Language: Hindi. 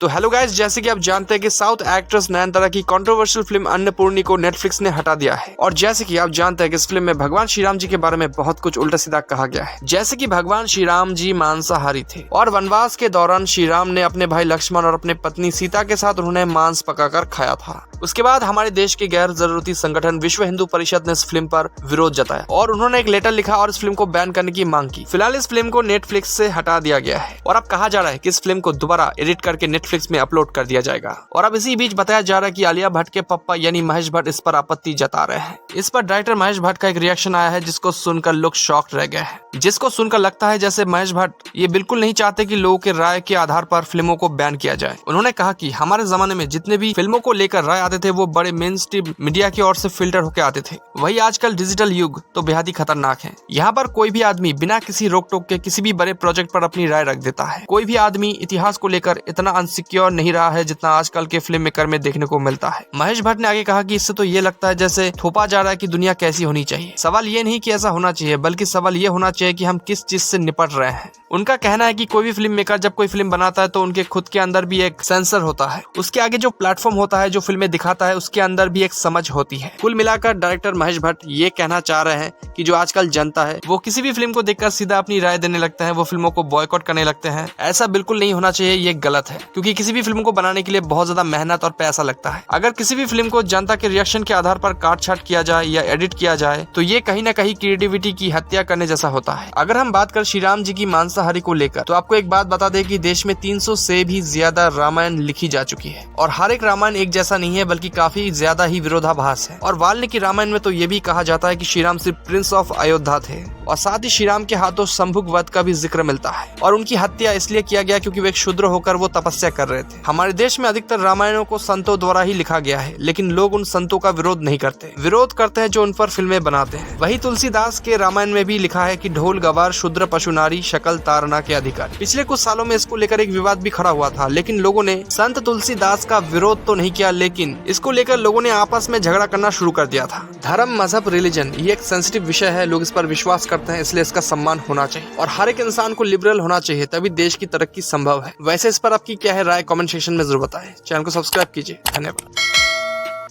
तो हेलो गाइस, जैसे कि आप जानते हैं कि साउथ एक्ट्रेस नयनतारा की कंट्रोवर्शियल फिल्म अन्नपूर्णी को नेटफ्लिक्स ने हटा दिया है। और जैसे कि आप जानते हैं कि इस फिल्म में भगवान श्री राम जी के बारे में बहुत कुछ उल्टा सीधा कहा गया है। जैसे कि भगवान श्री राम जी मांसाहारी थे और वनवास के दौरान श्री राम ने अपने भाई लक्ष्मण और अपने पत्नी सीता के साथ उन्होंने मांस पकाकर खाया था। उसके बाद हमारे देश के गैर जरूरती संगठन विश्व हिंदू परिषद ने इस फिल्म पर विरोध जताया और उन्होंने एक लेटर लिखा और इस फिल्म को बैन करने की मांग की। फिलहाल इस फिल्म को नेटफ्लिक्स से हटा दिया गया है और अब कहा जा रहा है कि इस फिल्म को दोबारा एडिट करके नेटफ्लिक्स में अपलोड कर दिया जाएगा। और अब इसी बीच बताया जा रहा है कि आलिया भट्ट के पप्पा यानी महेश भट्ट इस पर आपत्ति जता रहे हैं। इस पर डायरेक्टर महेश भट्ट का एक रिएक्शन आया है जिसको सुनकर लोग शॉक्ड रह गए हैं, जिसको सुनकर लगता है जैसे महेश भट्ट ये बिल्कुल नहीं चाहते कि लोगों के राय के आधार पर फिल्मों को बैन किया जाए। उन्होंने कहा कि हमारे जमाने में जितने भी फिल्मों को लेकर राय आते थे वो बड़े मेन स्ट्रीम मीडिया की ओर से फिल्टर होकर आते थे। वही आजकल डिजिटल युग तो बेहद ही खतरनाक है। यहाँ पर कोई भी आदमी बिना किसी रोक टोक के किसी भी बड़े प्रोजेक्ट पर अपनी राय रख देता है। कोई भी आदमी इतिहास को लेकर इतना अनसिक्योर नहीं रहा है जितना आजकल के फिल्म मेकर में देखने को मिलता है। महेश भट्ट ने आगे कहा कि इससे तो ये लगता है जैसे थोपा जा रहा है कि दुनिया कैसी होनी चाहिए। सवाल ये नहीं कि ऐसा होना चाहिए, बल्कि सवाल ये होना चाहिए कि हम किस चीज से निपट रहे हैं। उनका कहना है कि कोई भी फिल्म मेकर जब कोई फिल्म बनाता है तो उनके खुद के अंदर भी एक सेंसर होता है, उसके आगे जो प्लेटफॉर्म होता है जो फिल्में दिखाता है उसके अंदर भी एक समझ होती है। कुल मिलाकर डायरेक्टर महेश भट्ट ये कहना चाह रहे हैं कि जो आजकल जनता है वो किसी भी फिल्म को देखकर सीधा अपनी राय देने लगते हैं, वो फिल्मों को बॉयकॉट करने लगते हैं। ऐसा बिल्कुल नहीं होना चाहिए, ये गलत है, क्योंकि किसी भी फिल्म को बनाने के लिए बहुत ज्यादा मेहनत और पैसा लगता है। अगर किसी भी फिल्म को जनता के रिएक्शन के आधार पर काट छाट किया जाए या एडिट किया जाए तो ये कहीं ना कहीं क्रिएटिविटी की हत्या करने जैसा होता है। अगर हम बात करें श्री राम जी की मांसाहारी को लेकर तो आपको एक बात बता दें कि देश में 300 से भी ज्यादा रामायण लिखी जा चुकी है और हर एक रामायण एक जैसा नहीं है, बल्कि काफी ज्यादा ही विरोधाभास है। और वाल्मीकि रामायण में तो ये भी कहा जाता है कि श्री राम सिर्फ प्रिंस ऑफ अयोध्या थे और साथ ही श्री राम के हाथों शंभुक वध का भी जिक्र मिलता है और उनकी हत्या इसलिए किया गया क्योंकि वे शूद्र होकर वो तपस्या कर रहे थे। हमारे देश में अधिकतर रामायणों को संतों द्वारा ही लिखा गया है, लेकिन लोग उन संतों का विरोध नहीं करते, विरोध करते हैं जो उन पर फिल्में बनाते हैं। वही तुलसीदास के रामायण में भी लिखा है कि ढोल गवार शूद्र पशु नारी शकल तारना के अधिकारी। पिछले कुछ सालों में इसको लेकर एक विवाद भी खड़ा हुआ था, लेकिन लोगों ने संत तुलसीदास का विरोध तो नहीं किया, लेकिन इसको लेकर लोगों ने आपस में झगड़ा करना शुरू कर दिया था। धर्म, मजहब, रिलीजन ये एक सेंसिटिव विषय है, लोग इस पर विश्वास करते हैं, इसलिए इसका सम्मान होना चाहिए और हर एक इंसान को लिबरल होना चाहिए, तभी देश की तरक्की संभव है। वैसे इस पर आपकी क्या है राय, कमेंट सेक्शन में जरूर बताएं। चैनल को सब्सक्राइब कीजिए। धन्यवाद।